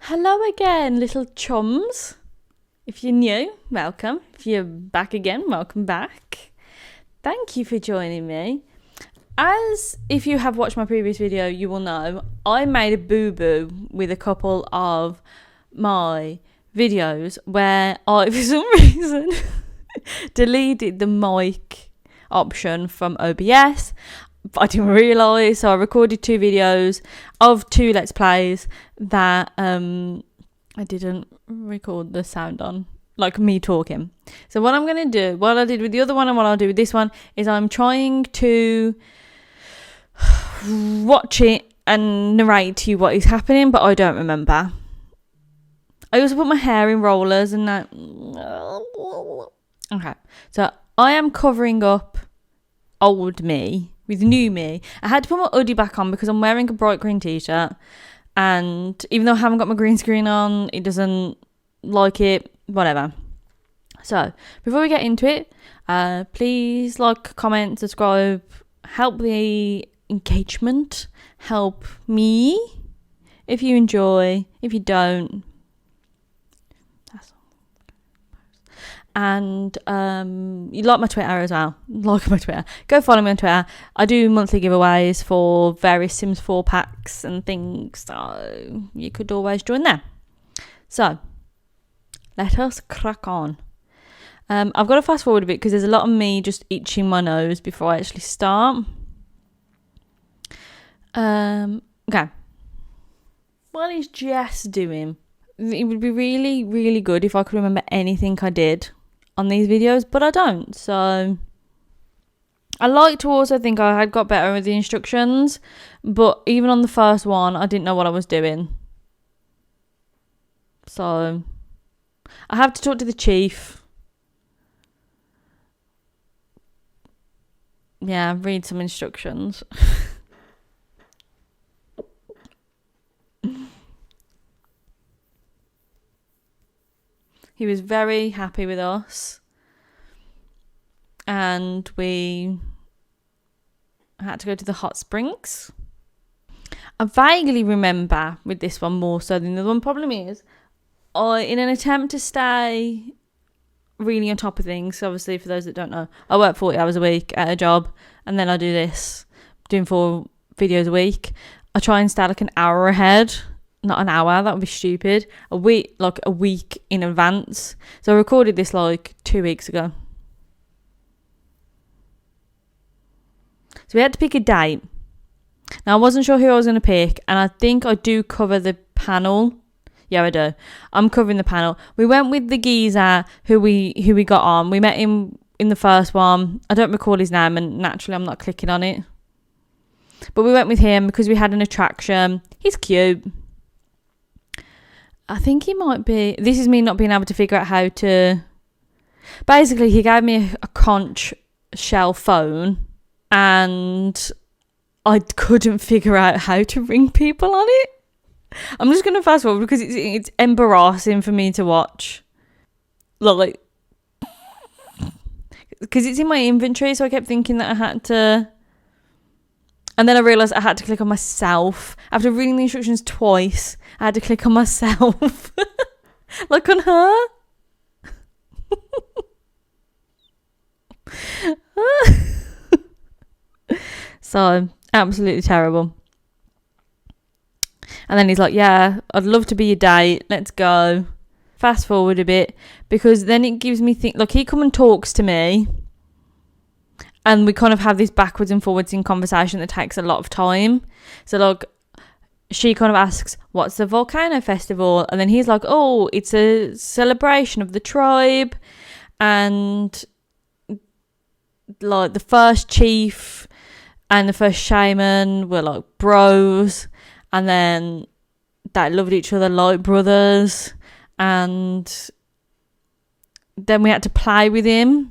Hello again, little chums. If you're new, welcome. If you're back again, welcome back. Thank you for joining me. As if you have watched my previous video, you will know I made a boo-boo with a couple of my videos where I, for some reason, deleted the mic option from OBS. I didn't realise, so I recorded 2 videos of 2 Let's Plays that I didn't record the sound on, like me talking. So what I'm going to do, what I did with the other one and what I'll do with this one, is I'm trying to watch it and narrate to you what is happening, but I don't remember. I also put my hair in rollers and that. Okay, so I am covering up old me with new me. I had to put my hoodie back on because I'm wearing a bright green t-shirt, and even though I haven't got my green screen on, it doesn't like it, whatever. So before we get into it, please like, comment, subscribe, help the engagement, help me if you enjoy. If you don't, and you like my Twitter as well. Like my Twitter. Go follow me on Twitter. I do monthly giveaways for various Sims 4 packs and things, so you could always join there. So let us crack on. I've got to fast forward a bit because there's a lot of me just itching my nose before I actually start. Okay. What is Jess doing? It would be really, really good if I could remember anything I did on these videos, but I don't. So I like to also think I had got better with the instructions, but even on the first one, I didn't know what I was doing. So I have to talk to the chief. Yeah, read some instructions. He was very happy with us, and we had to go to the hot springs. I vaguely remember with this one more so than the other one. Problem is, in an attempt to stay really on top of things, obviously for those that don't know, I work 40 hours a week at a job, and then I do this, doing 4 videos a week. I try and stay like an hour ahead. Not an hour, that would be stupid. A week in advance. So I recorded this like 2 weeks ago. So we had to pick a date. Now I wasn't sure who I was going to pick, and I think I do cover the panel. Yeah, I do. I'm covering the panel. We went with the geezer who we got on. We met him in the first one. I don't recall his name, and naturally I'm not clicking on it. But we went with him because we had an attraction. He's cute. I think he might be... This is me not being able to figure out how to... Basically, he gave me a conch shell phone, and I couldn't figure out how to ring people on it. I'm just going to fast forward because it's embarrassing for me to watch. Like... Because it's in my inventory, so I kept thinking that I had to... And then I realised I had to click on myself. After reading the instructions twice, I had to click on myself. Like on her. So, absolutely terrible. And then he's like, yeah, I'd love to be your date. Let's go. Fast forward a bit. Because then it gives me... Like, he come and talks to me. And we kind of have this backwards and forwards in conversation that takes a lot of time. So, like, she kind of asks, what's the volcano festival? And then he's like, oh, it's a celebration of the tribe. And, like, the first chief and the first shaman were, like, bros. And then they loved each other like brothers. And then we had to play with him.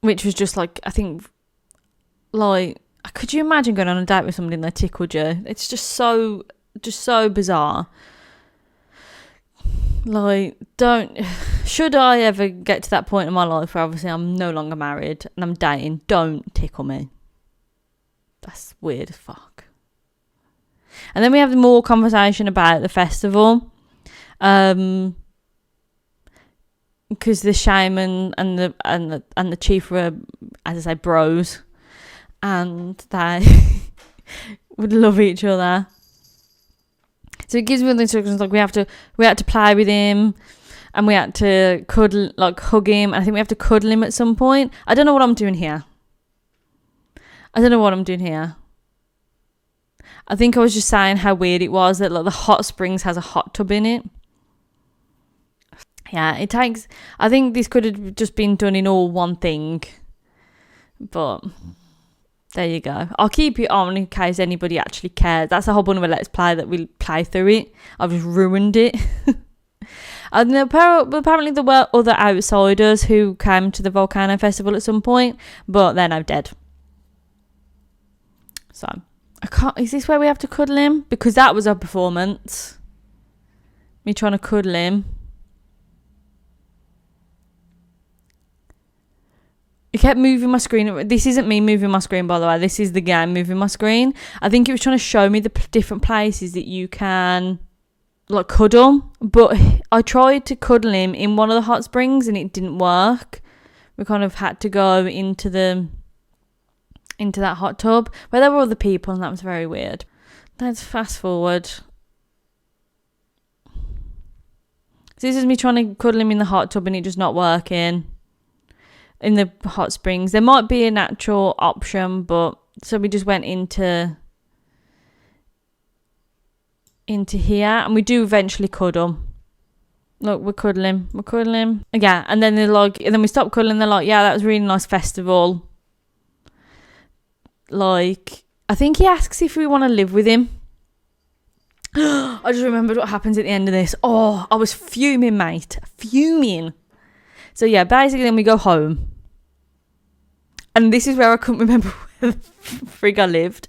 Which was just like, I think, like, could you imagine going on a date with somebody and they tickled you? It's just so bizarre. Like, should I ever get to that point in my life where obviously I'm no longer married and I'm dating, don't tickle me. That's weird as fuck. And then we have more conversation about the festival. Because the shaman and the chief were, as I say, bros, and they would love each other. So it gives me the instructions like we had to play with him, and we had to cuddle, like hug him. And I think we have to cuddle him at some point. I don't know what I'm doing here. I think I was just saying how weird it was that like the hot springs has a hot tub in it. Yeah, it takes... I think this could have just been done in all one thing. But there you go. I'll keep it on in case anybody actually cares. That's the whole point of a Let's Play, that we'll play through it. I've just ruined it. And apparently there were other outsiders who came to the Volcano Festival at some point, but they're now dead. So, I can't... Is this where we have to cuddle him? Because that was our performance. Me trying to cuddle him. It kept moving my screen. This isn't me moving my screen, by the way. This is the game moving my screen. I think it was trying to show me the different places that you can, like, cuddle. But I tried to cuddle him in one of the hot springs and it didn't work. We kind of had to go into that hot tub where there were other people, and that was very weird. Let's fast forward. So this is me trying to cuddle him in the hot tub and it just not working. In the hot springs, there might be a natural option, but so we just went into here, and we do eventually cuddle. Look, we're cuddling. Yeah, and then they're like, and then we stop cuddling. They're like, yeah, that was a really nice festival. Like, I think he asks if we want to live with him. I just remembered what happens at the end of this. Oh, I was fuming, mate. Fuming. So yeah, basically then we go home. And this is where I couldn't remember where the frig I lived.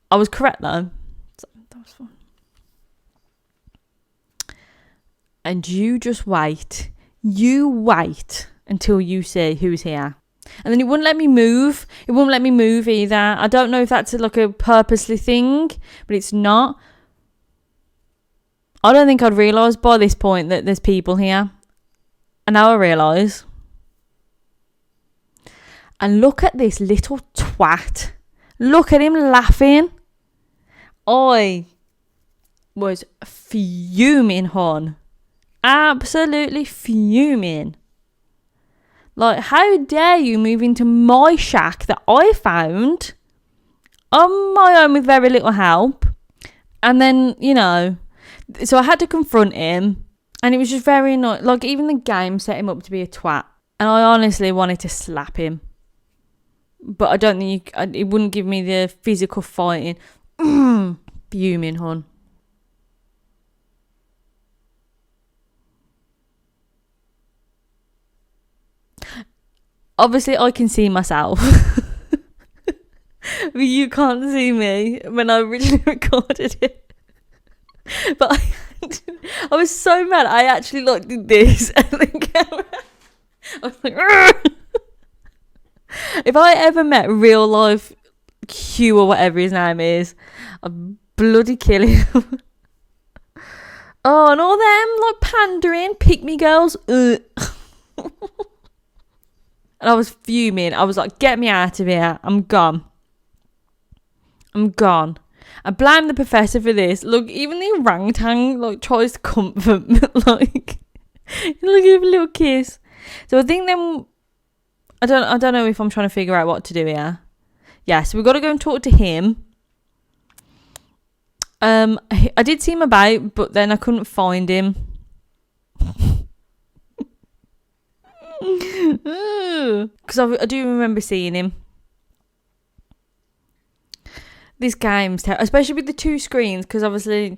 I was correct though. So that was fun. And you just wait. You wait until you see who's here. And then it wouldn't let me move. It wouldn't let me move either. I don't know if that's like a purposely thing, but it's not. I don't think I'd realise by this point that there's people here. And now I realise. And look at this little twat. Look at him laughing. I was fuming, hon. Absolutely fuming. Like, how dare you move into my shack that I found on my own with very little help. And then, you know, so I had to confront him. And it was just very annoying. Like, even the game set him up to be a twat. And I honestly wanted to slap him. But I don't think it wouldn't give me the physical fighting. Fuming, hon. Obviously, I can see myself. But you can't see me when I originally recorded it. But I was so mad. I actually like did this at the camera. I was like, argh! If I ever met real life Q or whatever his name is, I'd bloody kill him. Oh, and all them like pandering, pick me girls. And I was fuming. I was like, get me out of here. I'm gone. I blame the professor for this. Look, even the orangutan like tries to comfort me. Like, look, give a little kiss. So I think then I don't know if I'm trying to figure out what to do here. Yeah, so we've got to go and talk to him. I did see him about, but then I couldn't find him. Because I do remember seeing him. This game's terrible, especially with the two screens, because obviously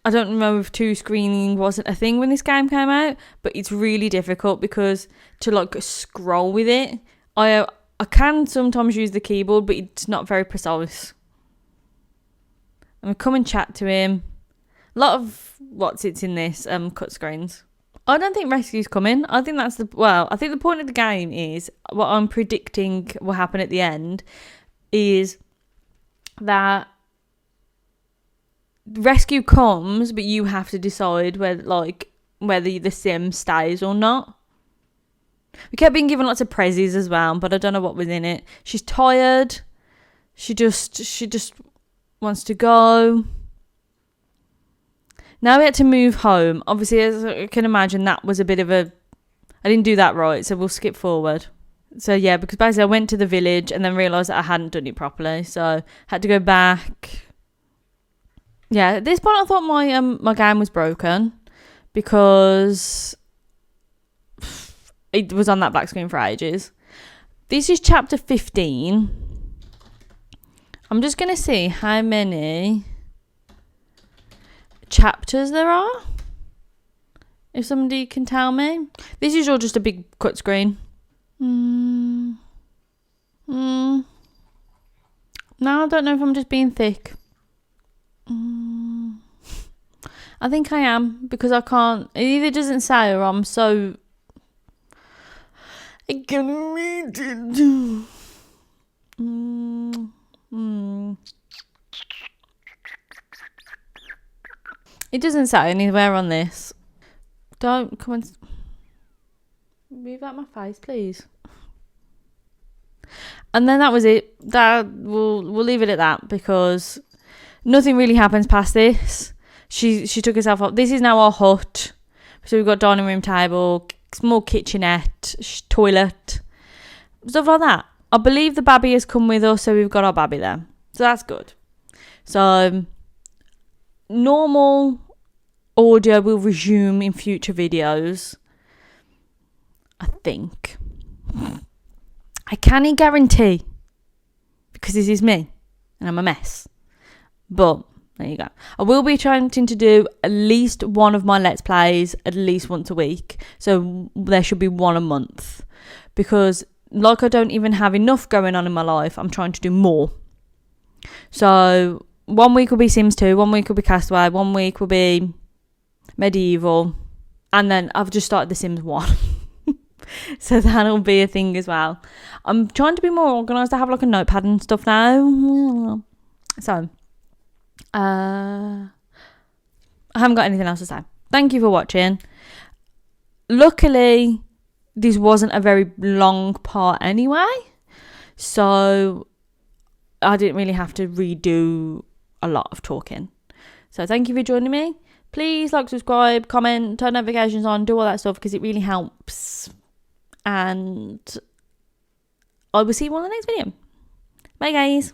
I don't know if two screening wasn't a thing when this game came out, but it's really difficult because to like scroll with it, I can sometimes use the keyboard, but it's not very precise. I'm gonna come and chat to him. A lot of what sits in this cut screens. I don't think rescue's coming. I think I think the point of the game is, what I'm predicting will happen at the end is that rescue comes, but you have to decide whether the sim stays or not. We kept being given lots of prezzies as well, but I don't know what was in it. She's tired. She just wants to go. Now we had to move home. Obviously, as I can imagine, that was a bit of a... I didn't do that right, so we'll skip forward. So yeah, because basically I went to the village and then realised that I hadn't done it properly, so had to go back. Yeah, at this point I thought my game was broken because it was on that black screen for ages. This is chapter 15. I'm just going to see how many chapters there are. If somebody can tell me. This is all just a big cut screen. No, I don't know if I'm just being thick. I think I am, because I can't... It either doesn't say or I'm so... I can read it. It doesn't say anywhere on this. Don't come on. Move out my face, please. And then that was it. That we'll leave it at that, because nothing really happens past this. She took herself up. This is now our hut. So we've got dining room table, small kitchenette, toilet, stuff like that. I believe the babby has come with us, so we've got our babby there. So that's good. So normal audio will resume in future videos, I think. I can't guarantee, because this is me and I'm a mess. But there you go. I will be trying to do at least one of my Let's Plays at least once a week. So there should be one a month. Because like I don't even have enough going on in my life, I'm trying to do more. So 1 week will be Sims 2, 1 week will be Castaway, 1 week will be Medieval. And then I've just started The Sims 1. So that'll be a thing as well. I'm trying to be more organised. I have like a notepad and stuff now. So, I haven't got anything else to say. Thank you for watching. Luckily, this wasn't a very long part anyway. So, I didn't really have to redo a lot of talking. So, thank you for joining me. Please like, subscribe, comment, turn notifications on, do all that stuff, because it really helps. And I will see you all in the next video. Bye, guys.